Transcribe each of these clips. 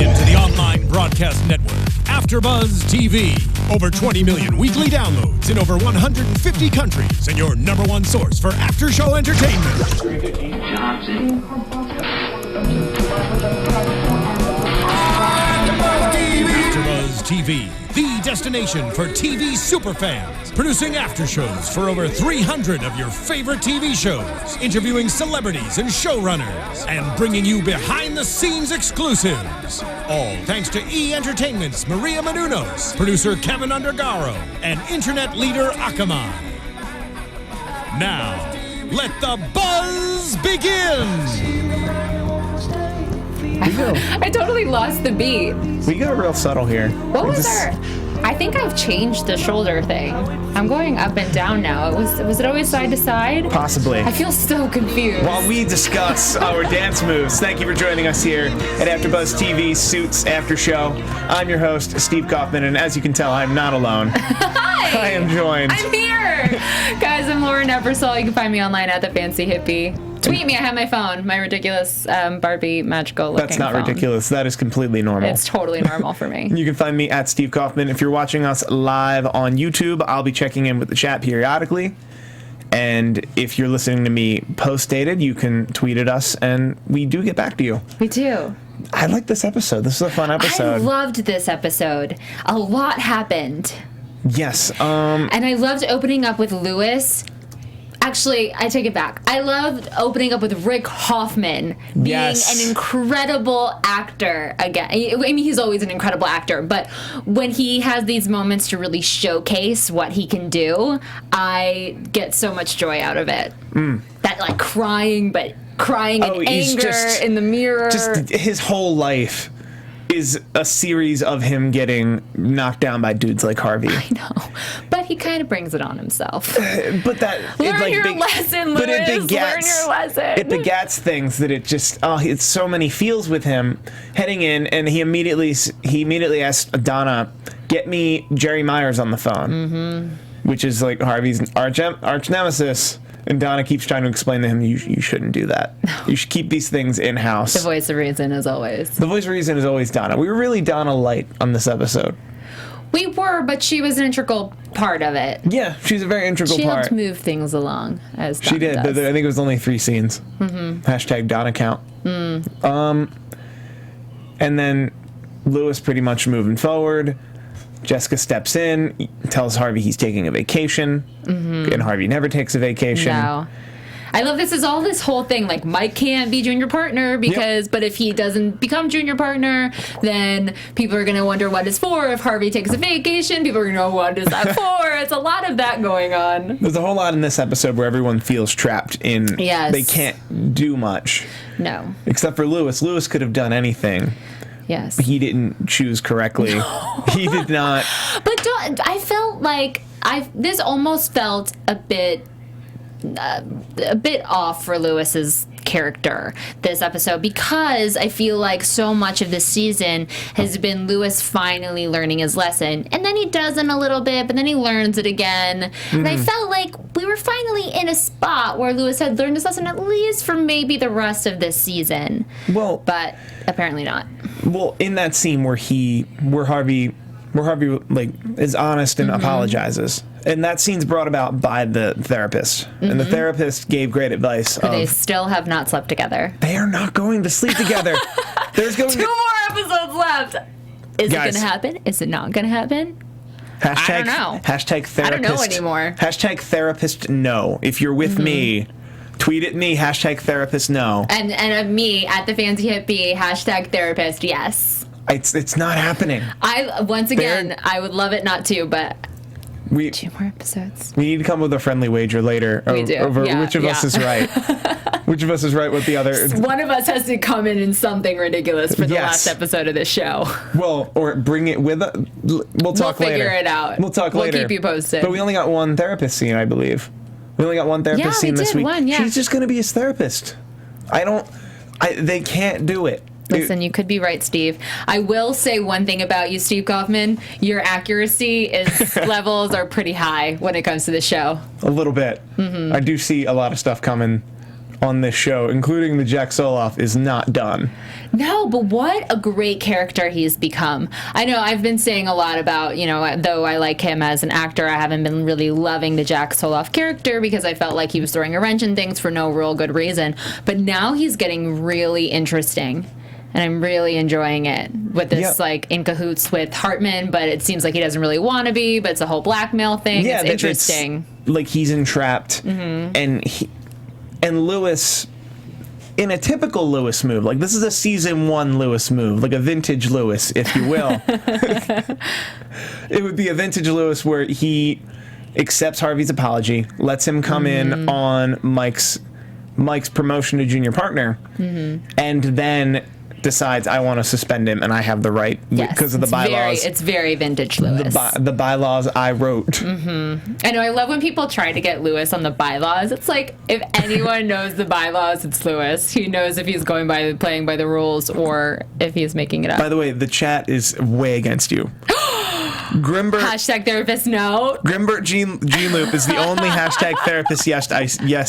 into the online broadcast network, AFTERBUZZ TV. Over 20 million weekly downloads in over 150 countries, and your number one source for after-show entertainment. AFTERBUZZ TV, the destination for TV superfans, producing after shows for over 300 of your favorite TV shows, interviewing celebrities and showrunners, and bringing you behind-the-scenes exclusives. All thanks to E! Entertainment's Maria Menounos, producer Kevin Undergaro, and internet leader Akamai. Now, let the buzz begin! I totally lost the beat. We got real subtle here. What was our... I think I've changed the shoulder thing. I'm going up and down now. Was it always side to side? Possibly. I feel so confused. While we discuss our dance moves, thank you for joining us here at AfterBuzz TV Suits After Show. I'm your host, Steve Kaufmann, and as you can tell, I'm not alone. Hi! I am joined. I'm here! Guys, I'm Lauren Ebersol. You can find me online at The Fancy Hippie. Tweet me, I have my phone, my ridiculous Barbie magical looking That's not phone. Ridiculous. That is completely normal. It's totally normal for me. You can find me at Steve Kaufmann. If you're watching us live on YouTube, I'll be checking in with the chat periodically. And if you're listening to me post-dated, you can tweet at us, and we do get back to you. We do. I like this episode. This is a fun episode. I loved this episode. A lot happened. Yes. And I loved opening up with Lewis. Actually, I take it back. I loved opening up with Rick Hoffman being an incredible actor again. I mean, he's always an incredible actor, but when he has these moments to really showcase what he can do, I get so much joy out of it. That like crying in anger in the mirror. Just his whole life is a series of him getting knocked down by dudes like Harvey. I know, but he kind of brings it on himself. But that learn your lesson, Lewis. Learn your lesson. It begats things that it just it's so many feels with him heading in, and he immediately asked Donna, "Get me Jerry Myers on the phone," which is like Harvey's arch nemesis. And Donna keeps trying to explain to him, you shouldn't do that. You should keep these things in-house. The voice of reason, as always. The voice of reason is always Donna. We were really Donna light on this episode. We were, but she was an integral part of it. Yeah, she's a very integral part. She helped move things along, as Donna She did. does. I think it was only 3 scenes. Hashtag Donna count. And then Lewis pretty much moving forward. Jessica steps in, tells Harvey he's taking a vacation, and Harvey never takes a vacation. No. I love this whole thing, like Mike can't be junior partner because, but if he doesn't become junior partner, then people are going to wonder what it's for. If Harvey takes a vacation, people are going to know what is that for. It's a lot of that going on. There's a whole lot in this episode where everyone feels trapped in, they can't do much. No. Except for Lewis. Lewis could have done anything. Yes. He didn't choose correctly. No. He did not. But I felt like this almost felt a bit off for Lewis's character this episode, because I feel like so much of this season has been Lewis finally learning his lesson, and then he doesn't a little bit, but then he learns it again. And I felt like we were finally in a spot where Lewis had learned his lesson, at least for maybe the rest of this season. Well, but apparently not. Well, in that scene where Harvey like is honest and apologizes, and that scene's brought about by the therapist, and the therapist gave great advice. They still have not slept together. They are not going to sleep together. There's going 2 more episodes left. Is Guys, it going to happen? Is it not going to happen? Hashtag, I don't know. Hashtag therapist. I don't know anymore. Hashtag therapist no. If you're with me, tweet at me, hashtag therapist no. And me at the Fancy Hippie, hashtag therapist yes. It's not happening. I would love it not to, but 2 more episodes. We need to come up with a friendly wager later over which of us is right. Which of us is right with the other. One of us has to come in something ridiculous for the last episode of this show. Well, or bring it with us. We'll talk later. We'll figure it out. We'll talk later. We'll keep you posted. But we only got one therapist scene, I believe. We only got one therapist scene this week. She's just going to be his therapist. They can't do it. Listen, you could be right, Steve. I will say one thing about you, Steve Kaufmann. Your accuracy levels are pretty high when it comes to the show. A little bit. I do see a lot of stuff coming on this show, including the Jack Soloff, is not done. No, but what a great character he's become. I know I've been saying a lot about, though I like him as an actor, I haven't been really loving the Jack Soloff character because I felt like he was throwing a wrench in things for no real good reason. But now he's getting really interesting. And I'm really enjoying it with this, in cahoots with Hartman, but it seems like he doesn't really want to be, but it's a whole blackmail thing. Yeah, it's interesting. It's like he's entrapped, and Lewis, in a typical Lewis move, like this is a season 1 Lewis move, like a vintage Lewis, if you will. It would be a vintage Lewis where he accepts Harvey's apology, lets him come in on Mike's promotion to junior partner, and then decides I want to suspend him and I have the right because of the bylaws. It's very vintage Lewis. The bylaws I wrote. I know. I love when people try to get Lewis on the bylaws. It's like if anyone knows the bylaws, it's Lewis. He knows if he's playing by the rules or if he's making it up. By the way, the chat is way against you. Grimbert #therapist no. Grimbert Gene Loop is the only #therapist yes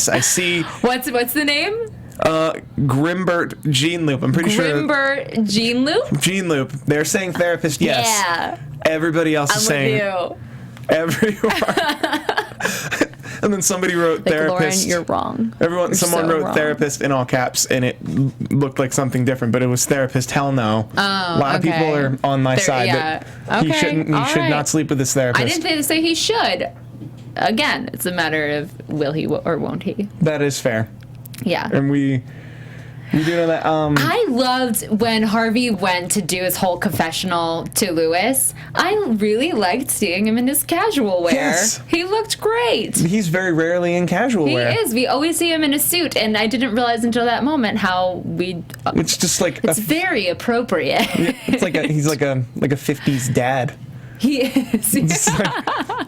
I see. What's the name? Grimbert Gene Loop. I'm pretty sure. Grimbert Gene Loop? Gene Loop. They're saying therapist, yes. Yeah. Everybody else is saying. With you. Everyone. And then somebody wrote therapist. Lauren, you're wrong. Someone wrote wrong. Therapist in all caps, and it looked like something different, but it was therapist. Hell no. Oh, a lot of people are on my side that he should not sleep with his therapist. I didn't say he should. Again, it's a matter of will he or won't he. That is fair. Yeah. And we do know that. I loved when Harvey went to do his whole confessional to Lewis. I really liked seeing him in his casual wear. Yes. He looked great. He's very rarely in casual wear. He is. We always see him in a suit, and I didn't realize until that moment how it's just like it's very appropriate. It's like he's like a 50s dad. He is.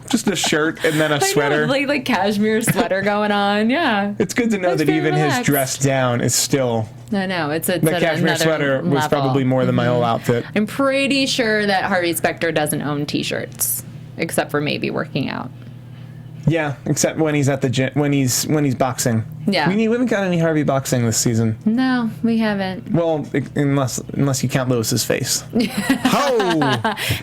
Just a shirt and then a sweater. Like cashmere sweater going on. Yeah. It's good to know that even his dress down is still. I know. It's the cashmere sweater was level. Probably more than my whole outfit. I'm pretty sure that Harvey Specter doesn't own T-shirts, except for maybe working out. Yeah, except when he's at the gym, when he's boxing. Yeah. We haven't got any Harvey boxing this season. No, we haven't. Well, unless you count Lewis's face. Ho!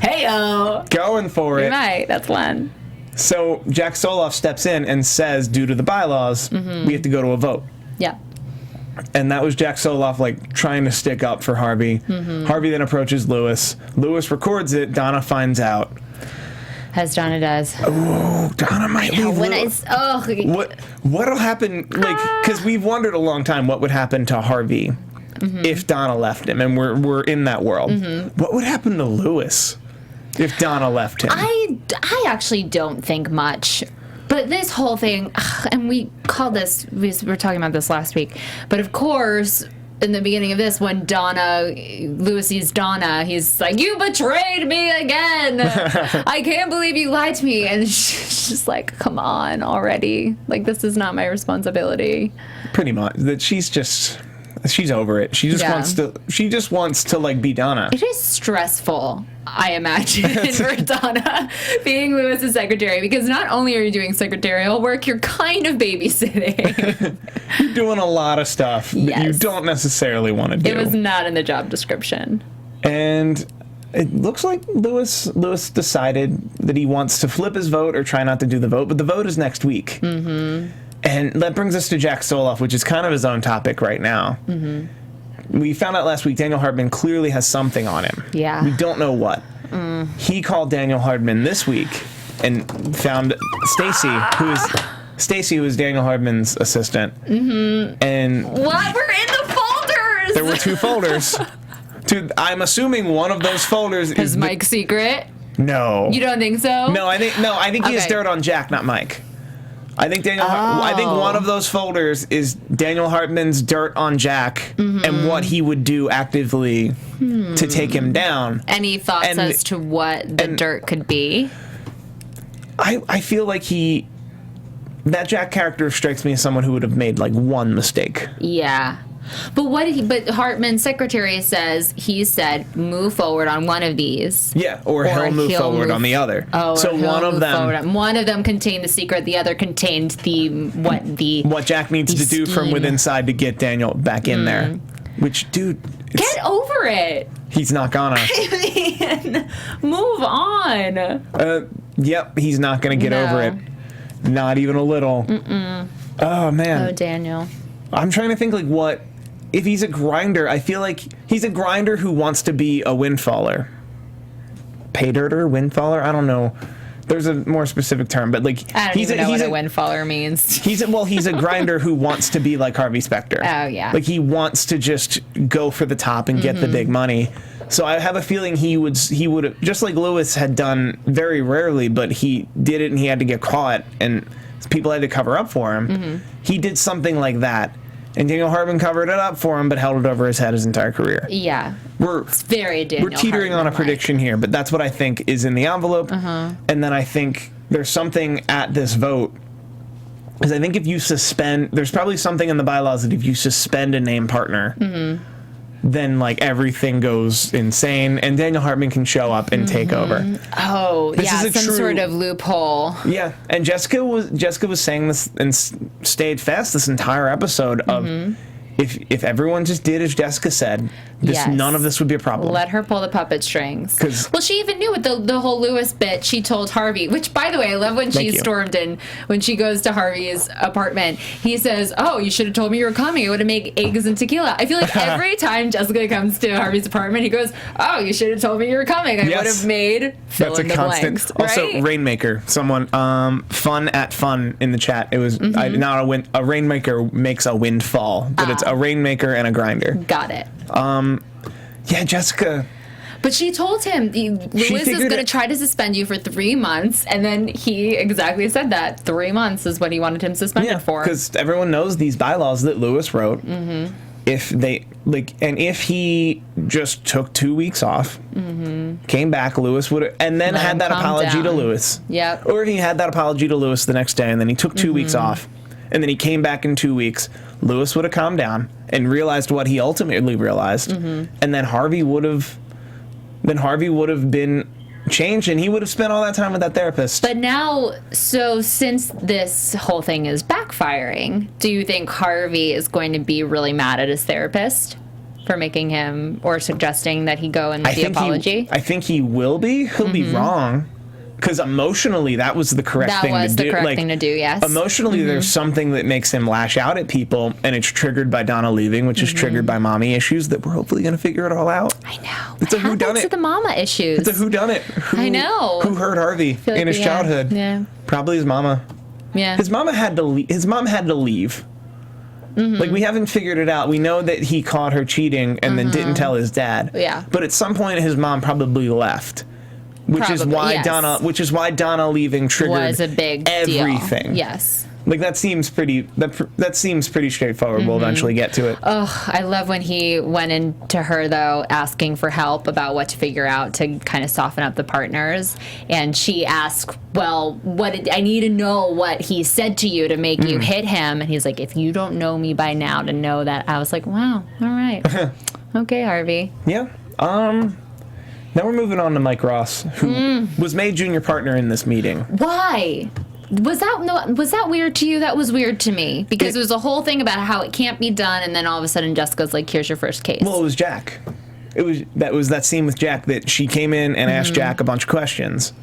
Hey-o! Going for it. Right, that's one. So Jack Soloff steps in and says, due to the bylaws, we have to go to a vote. Yeah. And that was Jack Soloff, trying to stick up for Harvey. Harvey then approaches Lewis. Lewis records it. Donna finds out. As Donna does. Oh, Donna might leave. What'll happen? Because we've wondered a long time what would happen to Harvey if Donna left him, and we're in that world. What would happen to Lewis if Donna left him? I actually don't think much. But this whole thing, and we were talking about this last week, but of course, in the beginning of this, when Lewis sees Donna, he's like, "You betrayed me again! I can't believe you lied to me!" And she's just like, "Come on already! Like, this is not my responsibility." Pretty much. That she's over it. She just wants to be Donna. It is stressful, I imagine, for Donna being Lewis's secretary, because not only are you doing secretarial work, you're kind of babysitting. You're doing a lot of stuff that you don't necessarily want to do. It was not in the job description. And it looks like Lewis decided that he wants to flip his vote or try not to do the vote, but the vote is next week. And that brings us to Jack Soloff, which is kind of his own topic right now. We found out last week Daniel Hardman clearly has something on him. Yeah. We don't know what. He called Daniel Hardman this week and found Stacy, who is Daniel Hardman's assistant. And what? We're in the folders! There were 2 folders. I'm assuming one of those folders is Mike's secret? No. You don't think so? No, I think he has dirt on Jack, not Mike. I think I think one of those folders is Daniel Hardman's dirt on Jack and what he would do actively to take him down. Any thoughts as to what the dirt could be? I feel like that Jack character strikes me as someone who would have made one mistake. Yeah. But Hartman's secretary says, he said, move forward on one of these. Yeah, or he'll move forward on the other. Oh, so one of them contained the secret, the other contained what Jack needs to do from within inside to get Daniel back in there. Which, dude, get over it. He's not gonna. I mean, move on. Yep, he's not gonna get over it. Not even a little. Oh man. Oh, Daniel. I'm trying to think, like, what if he's a grinder? I feel like he's a grinder who wants to be a windfaller. Pay dirter, windfaller. I don't know. There's a more specific term, but like I don't even know what a windfaller means. He's a grinder who wants to be like Harvey Specter. Oh yeah. Like he wants to just go for the top and get the big money. So I have a feeling he would just like Lewis had done very rarely, but he did it and he had to get caught and people had to cover up for him. He did something like that. And Daniel Hartman covered it up for him, but held it over his head his entire career. Yeah. It's very Daniel We're teetering on a prediction here, but that's what I think is in the envelope. And then I think there's something at this vote. Because I think if you suspend, there's probably something in the bylaws that if you suspend a named partner, then like everything goes insane, and Daniel Hartman can show up and take over. Oh, this is some sort of loophole. Yeah, and Jessica was saying this and stayed fast this entire episode of if everyone just did as Jessica said, none of this would be a problem. Let her pull the puppet strings. Well, she even knew with the whole Lewis bit. She told Harvey, which, by the way, I love when she stormed in, when she goes to Harvey's apartment. He says, "Oh, you should have told me you were coming. I would have made eggs and tequila." I feel like every time Jessica comes to Harvey's apartment, he goes, "Oh, you should have told me you were coming. I would have made fill in the blanks." Also, Rainmaker. Someone fun in the chat. It was not a Rainmaker makes a windfall, but it's a Rainmaker and a grinder. Got it. Yeah, Jessica. But she told him, Lewis is going to try to suspend you for 3 months, and then he exactly said that. 3 months is what he wanted him suspended for. Because everyone knows these bylaws that Lewis wrote. If they, and if he just took 2 weeks off, came back, Lewis would have, and then had that apology to Lewis. Yep. Or if he had that apology to Lewis the next day, and then he took 2 weeks off, and then he came back in 2 weeks, Lewis would have calmed down and realized what he ultimately realized, and then Harvey would have been changed, and he would have spent all that time with that therapist. But now, so since this whole thing is backfiring, do you think Harvey is going to be really mad at his therapist for making him or suggesting that he go and make the apology? I think he will be. He'll be wrong. Because emotionally, that was the correct thing to do. That was the correct thing to do, yes. Emotionally, there's something that makes him lash out at people, and it's triggered by Donna leaving, which is triggered by mommy issues that we're hopefully going to figure it all out. I know. It's a whodunit. To the mama issues. It's a whodunit. I know. Who hurt Harvey in his childhood? Yeah. Probably his mama. Yeah. His mama had to leave. His mom had to leave. Like, we haven't figured it out. We know that he caught her cheating and then didn't tell his dad. Yeah. But at some point, his mom probably left. Which is why Donna leaving triggered was a big everything. Deal. Yes. Like that seems pretty straightforward. We'll eventually get to it. Oh, I love when he went into her though asking for help about what to figure out to kind of soften up the partners, and she asked, "Well, I need to know what he said to you to make you hit him." And he's like, "If you don't know me by now to know that." I was like, "Wow, all right, okay, Harvey." Yeah. Now we're moving on to Mike Ross, who was made junior partner in this meeting. Why? Was that weird to you? That was weird to me because it was a whole thing about how it can't be done, and then all of a sudden Jessica's like, "Here's your first case." Well, it was Jack. It was that scene with Jack that she came in and asked Jack a bunch of questions,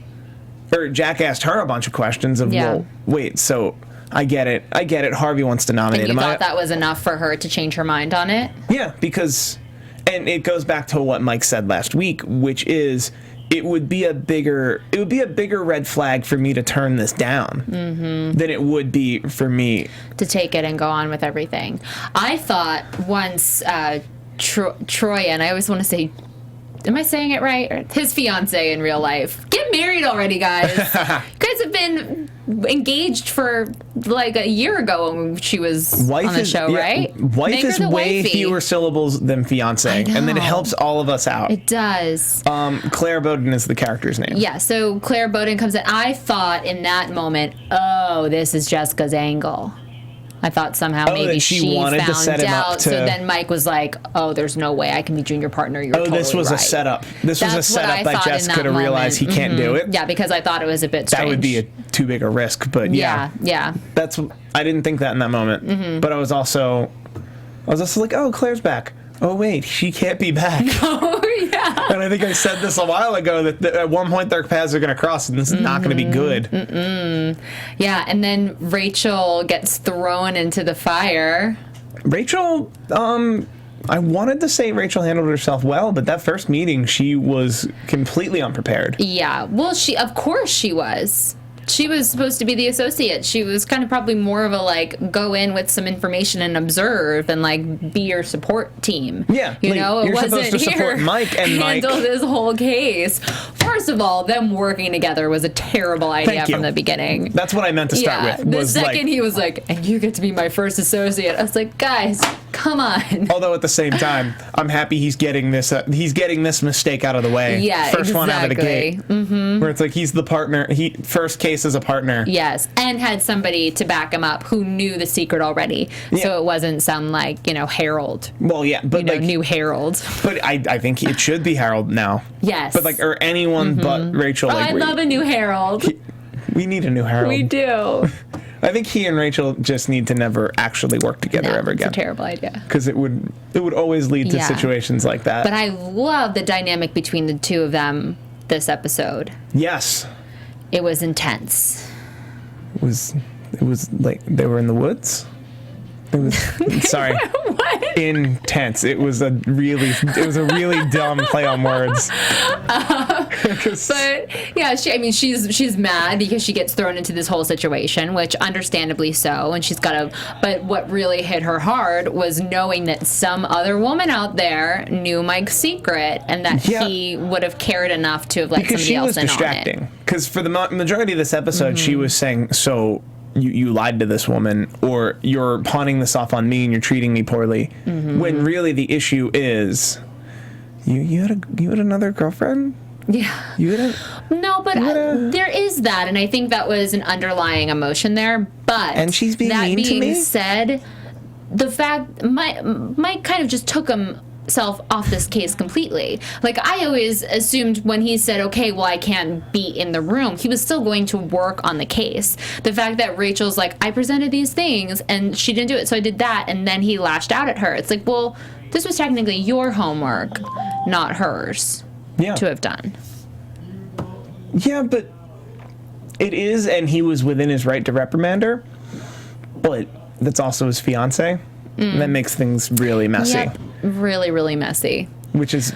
or Jack asked her a bunch of questions of, "Well, wait, so I get it. Harvey wants to nominate him." And you thought that was enough for her to change her mind on it? Yeah, because. And it goes back to what Mike said last week, which is it would be a bigger red flag for me to turn this down than it would be for me to take it and go on with everything. I thought once Troy, and I always want to say, am I saying it right? His fiance in real life. Get married already, guys. You guys have been engaged for like a year ago when she was on the show, right? Wife is way fewer syllables than fiance, and then it helps all of us out. It does. Claire Bowden is the character's name. Yeah, so Claire Bowden comes in. I thought in that moment, oh, this is Jessica's angle. I thought somehow maybe that she wanted to found set him up out. to- So then Mike was like, "Oh, there's no way I can be junior partner. You're totally this was right." a setup. This was a That's what I setup that thought in Jess that could have realized he can't do it. Yeah, because I thought it was a bit strange. That would be too big a risk. But yeah, I didn't think that in that moment. But I was also like, oh, Claire's back. Oh wait, she can't be back. Oh yeah. And I think I said this a while ago that at one point their paths are going to cross, and this is not going to be good. Yeah, and then Rachel gets thrown into the fire. Rachel, I wanted to say Rachel handled herself well, but that first meeting, she was completely unprepared. Yeah, well, of course she was. She was supposed to be the associate. She was kind of probably more of a, like, go in with some information and observe and, like, be your support team. Yeah. You know, it you're wasn't supposed to support here. Mike, and Mike handle this whole case. First of all, them working together was a terrible idea from the beginning. That's what I meant to start with. The second he was like, and you get to be my first associate, I was like, guys, come on. Although at the same time, I'm happy he's getting this mistake out of the way. Yeah, first one out of the gate. Mm-hmm. Where it's like he's the partner. First case as a partner. Yes, and had somebody to back him up who knew the secret already, so it wasn't some like Harold. Well, yeah, but new Harold. But I think it should be Harold now. Yes, but or anyone but Rachel. Oh, I love a new Harold. We need a new Harold. We do. I think he and Rachel just need to never actually work together ever again. It's a terrible idea. Because it would always lead to situations like that. But I love the dynamic between the two of them this episode. Yes. It was intense. It was like they were in the woods. It was sorry. What? Intense. It was a really dumb play on words. But yeah, she's mad because she gets thrown into this whole situation, which understandably so, and but what really hit her hard was knowing that some other woman out there knew Mike's secret and that he would have cared enough to have let somebody else in on it. Because she was distracting. Because for the majority of this episode, she was saying, so you lied to this woman, or you're pawning this off on me and you're treating me poorly. When really the issue is, you had another girlfriend? Yeah. No, but there is that, and I think that was an underlying emotion there. But and she's being mean to me. That being said, the fact Mike kind of just took himself off this case completely. Like, I always assumed when he said, okay, well, I can't be in the room, he was still going to work on the case. The fact that Rachel's like, I presented these things and she didn't do it, so I did that, and then he lashed out at her. It's like, well, this was technically your homework, not hers. To have done. Yeah, but it is, and he was within his right to reprimand her, but that's also his fiance. And that makes things really messy. Yep. Really, really messy. Which is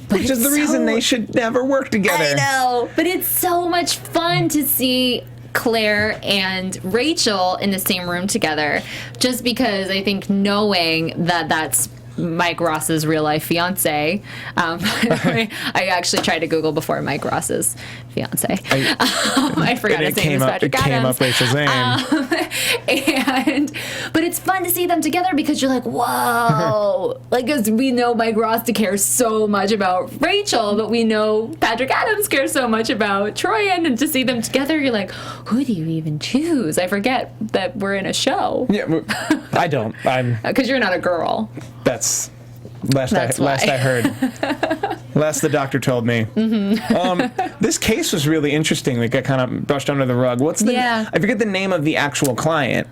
the reason they should never work together. I know, but it's so much fun to see Claire and Rachel in the same room together, just because I think knowing that that's Mike Ross's real life fiance. I actually tried to Google before Mike Ross's fiance. I forgot his name was Patrick Adams. It came up Rachel's name. But it's fun to see them together because you're like, whoa. Like, because we know Mike Ross cares so much about Rachel, but we know Patrick Adams cares so much about Troy, and to see them together, you're like, who do you even choose? I forget that we're in a show. Yeah, I don't. Because you're not a girl. Last I heard. Last the doctor told me. This case was really interesting. Like, I kind of brushed under the rug. I forget the name of the actual client.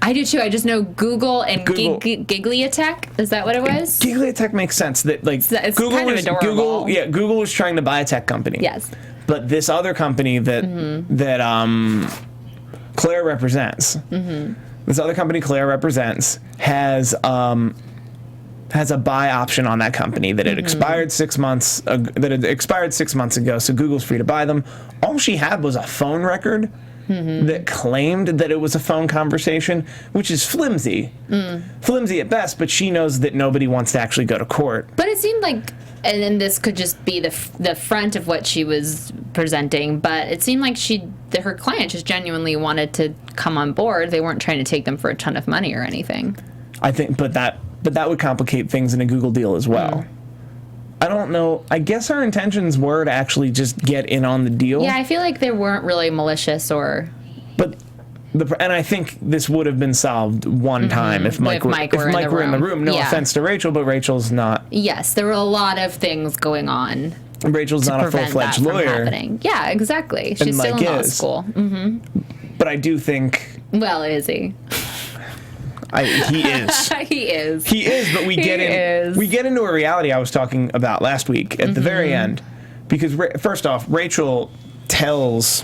I do too. I just know Google and Gigliatech. Is that what it was? Gigliatech makes sense. That it's Google kind of adorable. Google was trying to buy a tech company. Yes. But this other company that Claire represents, this other company Claire represents has a buy option on that company that it expired 6 months. That expired 6 months ago. So Google's free to buy them. All she had was a phone record that claimed that it was a phone conversation, which is flimsy at best. But she knows that nobody wants to actually go to court. But it seemed like, and then this could just be the front of what she was presenting. But it seemed like her client just genuinely wanted to come on board. They weren't trying to take them for a ton of money or anything. I think, but that would complicate things in a Google deal as well. I don't know. I guess our intentions were to actually just get in on the deal. Yeah, I feel like they weren't really malicious or... But and I think this would have been solved one time if Mike were in the room. No offense to Rachel, but Rachel's not. Yes, there were a lot of things going on. Rachel's not a full-fledged lawyer. Yeah, exactly. She's still in law school. Mm-hmm. But I do think. Well, is he? He is. He is, but we get into a reality I was talking about last week at the very end, because first off, Rachel tells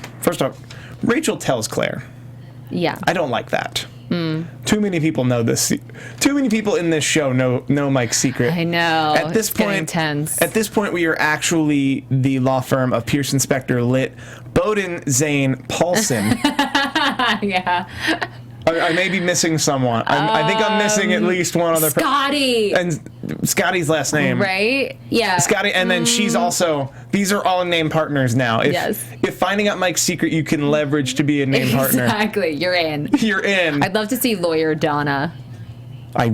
Claire. Yeah. I don't like that. Too many people know this. Too many people in this show know Mike's secret. I know. At this point, we are actually the law firm of Pearson Specter, Litt, Bowden, Zane, Paulson. Yeah. I may be missing someone. I think I'm missing at least one other. Scotty. And Scotty's last name. Right? Yeah. Scotty, and then she's also. These are all named partners now. If finding out Mike's secret you can leverage to be a named partner. Exactly. You're in. You're in. I'd love to see lawyer Donna. I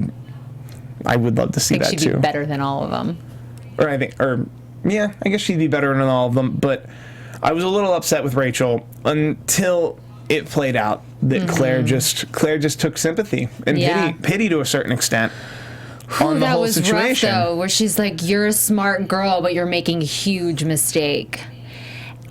would love to see that too. She'd be better than all of them. I guess she'd be better than all of them. But I was a little upset with Rachel until it played out that Claire just took sympathy and pity to a certain extent on the whole situation. Rough, though, where she's like, "You're a smart girl, but you're making a huge mistake."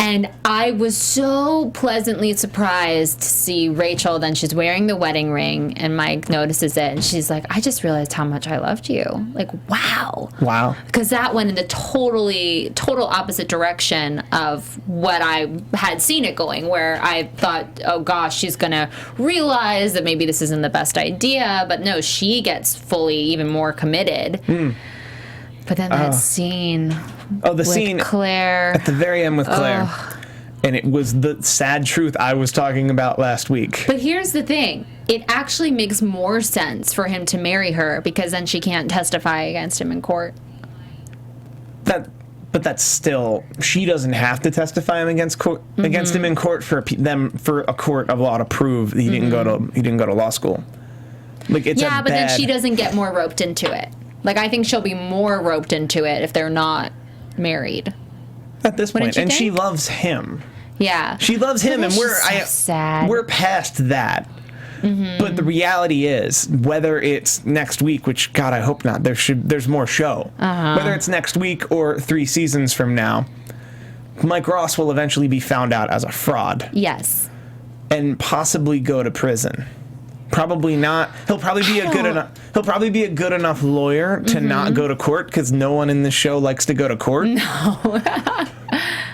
And I was so pleasantly surprised to see Rachel. Then she's wearing the wedding ring, and Mike notices it, and she's like, "I just realized how much I loved you." Like, wow. Because that went in the total opposite direction of what I had seen it going, where I thought, oh gosh, she's gonna realize that maybe this isn't the best idea. But no, she gets fully even more committed. But then that scene. Oh, the scene Claire at the very end with Claire. And it was the sad truth I was talking about last week. But here's the thing. It actually makes more sense for him to marry her, because then she can't testify against him in court. But that's still, she doesn't have to testify against him in court for a court of law to prove that he didn't go to law school. Like, it's but then she doesn't get more roped into it. Like, I think she'll be more roped into it if they're not married at this point. And she loves him. Yeah, she loves him, and sad. We're past that. But the reality is, whether it's next week, which God, I hope not. There's more show. Whether it's next week or 3 seasons from now, Mike Ross will eventually be found out as a fraud. Yes, and possibly go to prison. Probably not. He'll probably be a good enough lawyer to not go to court, because no one in this show likes to go to court. No.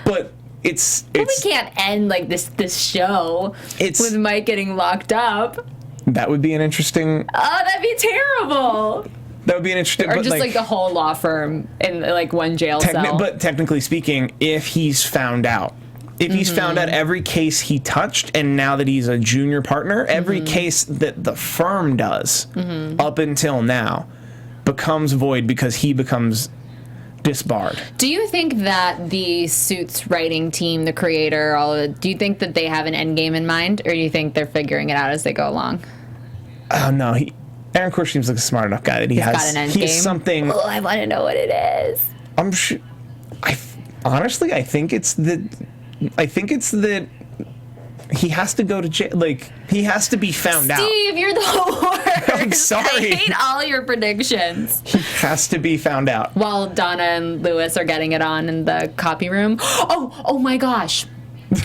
But it's we can't end like this show with Mike getting locked up. That would be an interesting. Oh, that'd be terrible. That would be an interesting. Or just like the whole law firm in like one jail cell. But technically speaking, if he's found out. If he's found out every case he touched, and now that he's a junior partner, every case that the firm does up until now becomes void because he becomes disbarred. Do you think that the Suits writing team, the creator, do you think that they have an end game in mind, or do you think they're figuring it out as they go along? Oh, no. Aaron Korsh seems like a smart enough guy that he's got an end game. Something. Oh, I want to know what it is. I'm sure. Honestly, I think it's that he has to go to jail. Like, he has to be found out. Steve, you're the worst. I'm sorry. I hate all your predictions. He has to be found out. While Donna and Lewis are getting it on in the copy room. Oh my gosh.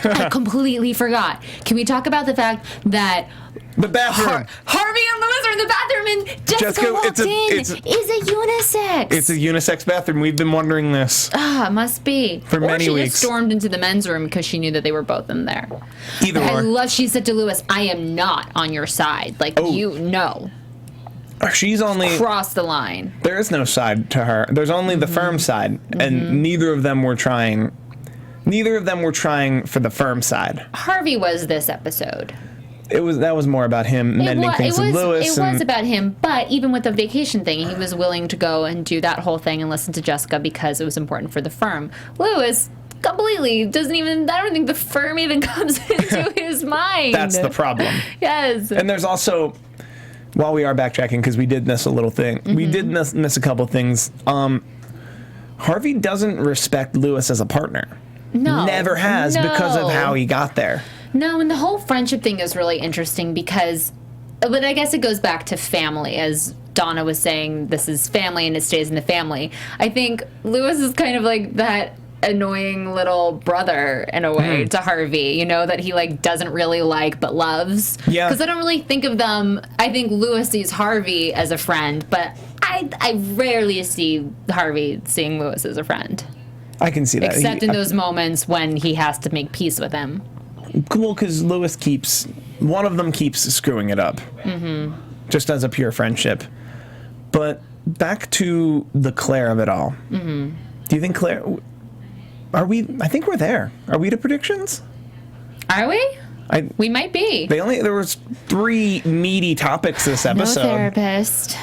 I completely forgot. Can we talk about the fact that the bathroom. Harvey and Lewis are in the bathroom, and Jessica walked in. Is a unisex. It's a unisex bathroom. We've been wondering this. It must be. For many weeks. Or she just stormed into the men's room because she knew that they were both in there. Either or. She said to Lewis, "I am not on your side. You know." She's only crossed the line. There is no side to her. There's only the firm side, and neither of them were trying. Neither of them were trying for the firm side. Harvey was this episode. That was more about him mending things with Lewis. It was about him, but even with the vacation thing, he was willing to go and do that whole thing and listen to Jessica because it was important for the firm. Lewis completely doesn't even. I don't think the firm even comes into his mind. That's the problem. Yes. And there's also, while we are backtracking, because we did miss a little thing, we did miss a couple things. Harvey doesn't respect Lewis as a partner. No. Never has because of how he got there. No, and the whole friendship thing is really interesting because, but I guess it goes back to family, as Donna was saying, this is family and it stays in the family. I think Lewis is kind of like that annoying little brother in a way to Harvey, you know, that he like doesn't really like but loves. Yeah. Because I don't really think of them, I think Lewis sees Harvey as a friend, but I rarely see Harvey seeing Lewis as a friend. I can see that. Except in those moments when he has to make peace with him. Well, because Lewis one of them keeps screwing it up. Just as a pure friendship. But back to the Claire of it all. Do you think Claire... I think we're there. Are we to predictions? Are we? We might be. There was 3 meaty topics this episode. No therapist.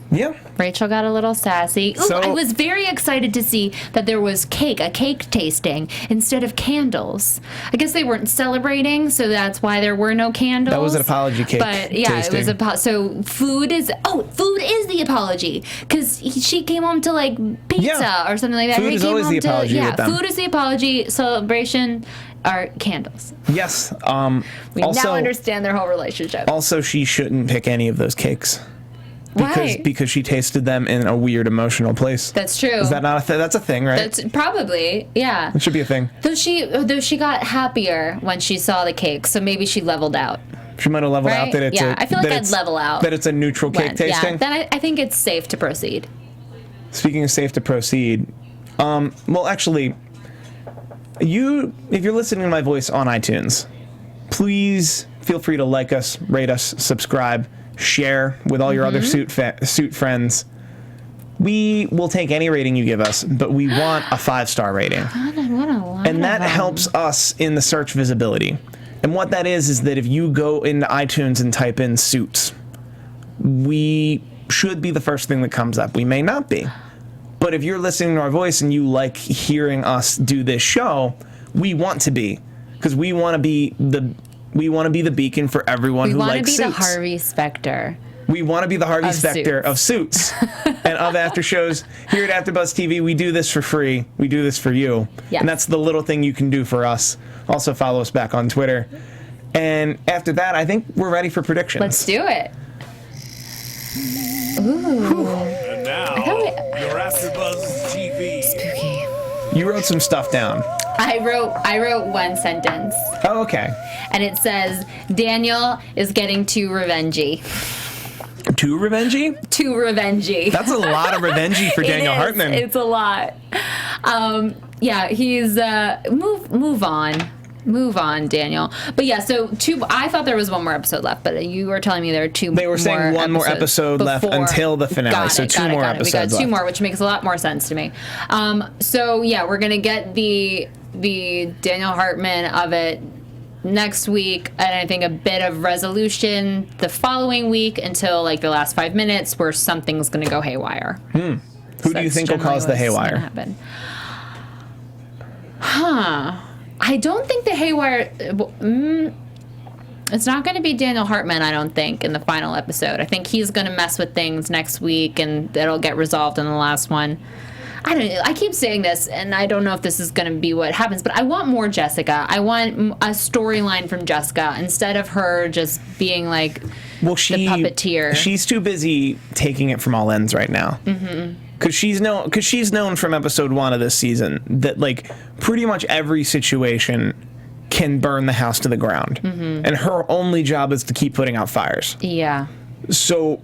Yeah. Rachel got a little sassy. Ooh, So, I was very excited to see that there was a cake tasting instead of candles. I guess they weren't celebrating, so that's why there were no candles. that was an apology cake. But yeah, tasting. it was so food is the apology, because she came home to like pizza or something like that. Food is always the apology with them. Food is the apology. Celebration are candles. Yes. We also, now understand their whole relationship. Also, she shouldn't pick any of those cakes. Why? Because she tasted them in a weird emotional place. That's true. Is that not a thing? That's a thing, right? That's probably, yeah. It should be a thing. Though she got happier when she saw the cake, so maybe she leveled out. She might have leveled out that it's I feel like I'd level out. That it's a neutral cake tasting. Yeah, then I think it's safe to proceed. Speaking of safe to proceed, well, actually, if you're listening to my voice on iTunes, please feel free to like us, rate us, subscribe, share with all your other suit friends. We will take any rating you give us, but we want a 5-star rating. And that helps us in the search visibility. And what that is that if you go into iTunes and type in Suits, we should be the first thing that comes up. We may not be. But if you're listening to our voice and you like hearing us do this show, we want to be. Because we want to be the beacon for everyone who likes Suits. We want to be the Harvey Specter. We want to be the Harvey Specter of Suits and of after shows. Here at AfterBuzz TV, we do this for free. We do this for you. Yes. And that's the little thing you can do for us. Also follow us back on Twitter. And after that, I think we're ready for predictions. Let's do it. Ooh. And now, your AfterBuzz TV. Spooky. You wrote some stuff down. I wrote one sentence. Oh, okay. And it says, Daniel is getting too revengey. Too revengey? Too revengey. That's a lot of revengey for Daniel Hartman. It's a lot. Yeah, he's move on. Move on, Daniel. But yeah, so I thought there was one more episode left, but you were telling me there are two more. They were saying one more episode left until the finale, so two more episodes left. We got two more, which makes a lot more sense to me. So yeah, we're gonna get the Daniel Hartman of it next week, and I think a bit of resolution the following week until like the last 5 minutes where something's gonna go haywire. Who do you think will cause the haywire? I don't think the haywire. It's not going to be Daniel Hartman, I don't think, in the final episode. I think he's going to mess with things next week, and it'll get resolved in the last one. I don't know. I keep saying this, and I don't know if this is going to be what happens, but I want more Jessica. I want a storyline from Jessica instead of her just being like the puppeteer. She's too busy taking it from all ends right now. Because she's known from episode 1 of this season that like pretty much every situation can burn the house to the ground, and her only job is to keep putting out fires. Yeah. So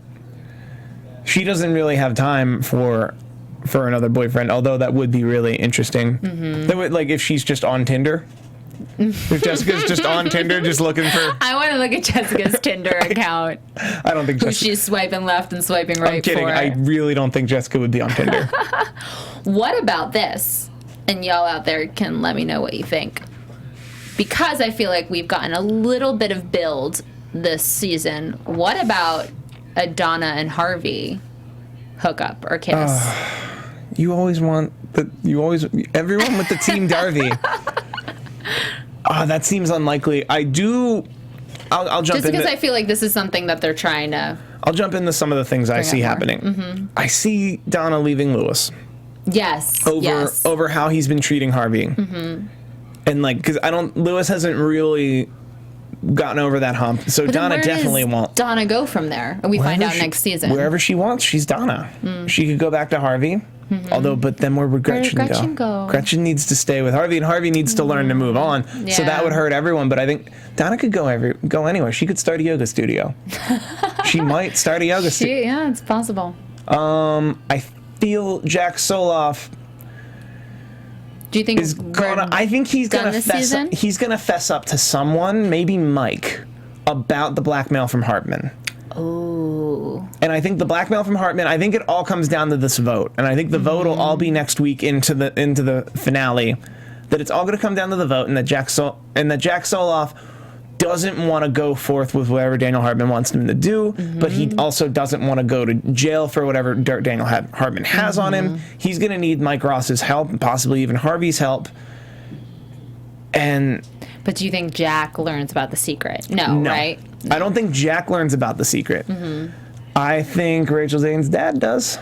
she doesn't really have time for another boyfriend. Although that would be really interesting. That would, like, if she's just on Tinder. If Jessica's just on Tinder, just looking for... I want to look at Jessica's Tinder account. I don't think Jessica... she's swiping left and swiping right. I'm kidding. For. I really don't think Jessica would be on Tinder. What about this? And y'all out there can let me know what you think. Because I feel like we've gotten a little bit of build this season. What about a Donna and Harvey hookup or kiss? You always want... Everyone with the Team Darby... that seems unlikely. I'll jump in. Just because I feel like this is something that they're trying to... I'll jump into some of the things I see happening. I see Donna leaving Lewis. Yes. Over how he's been treating Harvey. And like, because Lewis hasn't really gotten over that hump. So But then Donna where definitely does won't. Donna go from there? We find Wherever out next season. Wherever she wants, she's Donna. She could go back to Harvey. But then where would Gretchen, Where did Gretchen go? Gretchen needs to stay with Harvey, and Harvey needs to learn to move on. So that Yeah. would hurt everyone. But I think Donna could go anywhere. She could start a yoga studio. She might start a yoga studio. Yeah, it's possible. I feel Jack Soloff Do you think is gonna. I think he's done gonna this fess. season? He's gonna fess up to someone, maybe Mike, about the blackmail from Hardman. Oh. And I think the blackmail from Hardman, I think it all comes down to this vote. And I think the vote will all be next week into the finale. That it's all going to come down to the vote, and that Jack Soloff doesn't want to go forth with whatever Daniel Hardman wants him to do, but he also doesn't want to go to jail for whatever dirt Daniel Hardman has on him. He's going to need Mike Ross's help, and possibly even Harvey's help. But do you think Jack learns about the secret? No, right? I don't think Jack learns about the secret. I think Rachel Zane's dad does.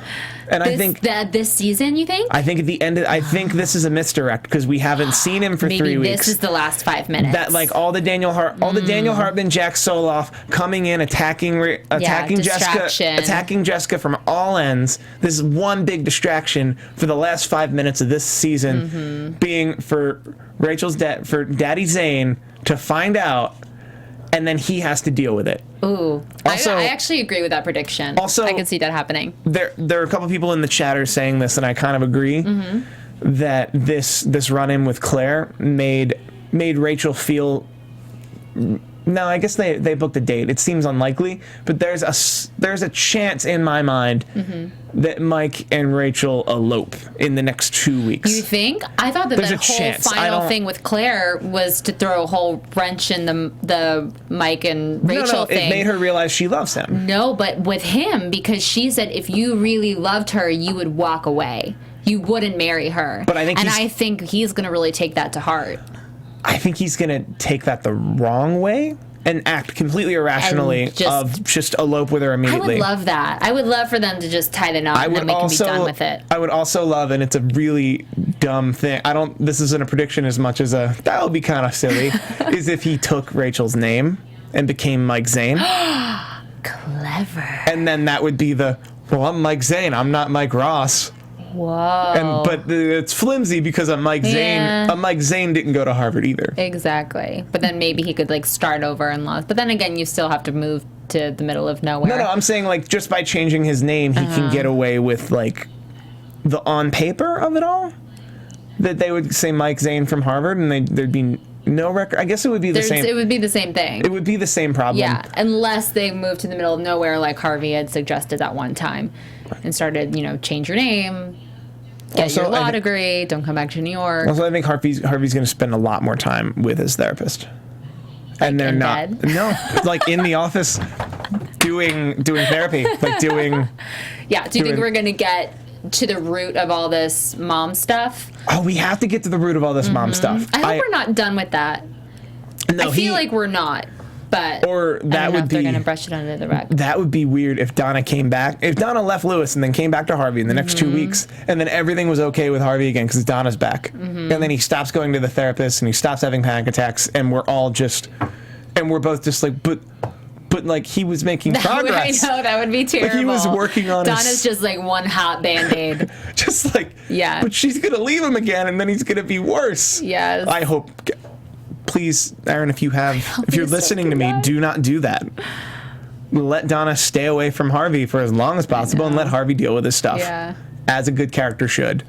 And I think this season, you think? I think at the end I think this is a misdirect because we haven't seen him for 3 weeks. Maybe this is the last 5 minutes. That like all the Daniel Hardman, Jack Soloff coming in, attacking Jessica from all ends. This is one big distraction for the last 5 minutes of this season, being for for Daddy Zane to find out, and then he has to deal with it. Ooh. Also, I actually agree with that prediction. Also, I can see that happening. There are a couple people in the chatter saying this, and I kind of agree that this run-in with Claire made Rachel feel. No, I guess they booked a date. It seems unlikely, but there's a chance in my mind that Mike and Rachel elope in the next 2 weeks. You think? I thought that There's the a whole chance. final thing with Claire was to throw a whole wrench in the Mike and Rachel thing. It made her realize she loves him. No, but with him, because she said if you really loved her, you would walk away. You wouldn't marry her. But I think he's going to really take that to heart. I think he's going to take that the wrong way and act completely irrationally just elope with her immediately. I would love that. I would love for them to just tie the knot and then we can be done with it. I would also love, and it's a really dumb thing, this isn't a prediction as much as that would be kind of silly, is if he took Rachel's name and became Mike Zane. Clever. And then that would be I'm Mike Zane, I'm not Mike Ross. Whoa. But it's flimsy because a Mike Zane didn't go to Harvard either. Exactly. But then maybe he could start over in laws. But then again, you still have to move to the middle of nowhere. No, I'm saying just by changing his name, he can get away with the on paper of it all. That they would say Mike Zane from Harvard, and there'd be no record. I guess it would be the same. It would be the same thing. It would be the same problem. Yeah, unless they moved to the middle of nowhere, like Harvey had suggested at one time, and started, change your name, get your law degree, don't come back to New York. Also, I think Harvey's going to spend a lot more time with his therapist, and they're not. Bed? No, in the office, doing therapy, doing. Yeah. Do you think we're going to get to the root of all this mom stuff? Oh, we have to get to the root of all this mom stuff. I hope we're not done with that. No, I feel like we're not. But or that I don't know would if be they're going to brush it under the rug. That would be weird if Donna came back. If Donna left Lewis and then came back to Harvey in the next 2 weeks, and then everything was okay with Harvey again because Donna's back, and then he stops going to the therapist and he stops having panic attacks, and we're both just but he was making progress. I know, that would be terrible. He was working on Donna's just one hot Band-Aid. just yeah. But she's gonna leave him again, and then he's gonna be worse. Yes. I hope. Please, Aaron, if you're listening to me, do not do that. Let Donna stay away from Harvey for as long as possible, and let Harvey deal with his stuff. Yeah. As a good character should.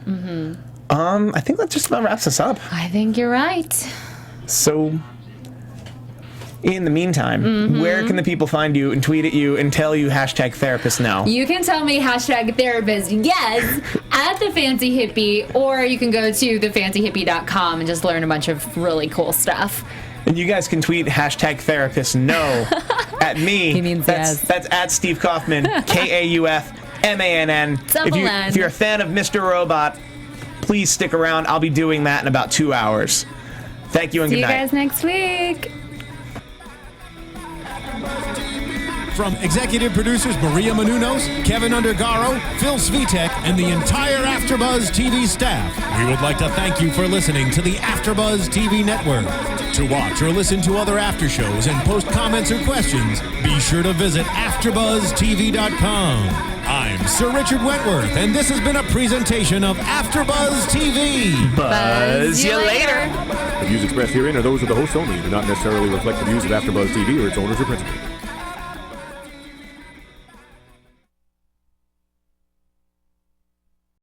I think that just about wraps us up. I think you're right. So, in the meantime, where can the people find you and tweet at you and tell you #therapist now? You can tell me #therapist yes at the Fancy Hippie, or you can go to thefancyhippie.com and just learn a bunch of really cool stuff. And you guys can tweet #therapist no at me. He means that's at Steve Kaufmann, KAUFMANN. If you're a fan of Mr. Robot, please stick around. I'll be doing that in about 2 hours. Thank you and good night. See you guys next week. AfterBuzz TV. From executive producers Maria Menounos, Kevin Undergaro, Phil Svitek, and the entire AfterBuzz TV staff, we would like to thank you for listening to the AfterBuzz TV network. To watch or listen to other after shows and post comments or questions, be sure to visit AfterBuzzTV.com. I'm Sir Richard Wentworth, and this has been a presentation of AfterBuzz TV. Buzz you later. The views expressed herein are those of the hosts only and do not necessarily reflect the views of AfterBuzz TV or its owners or principals.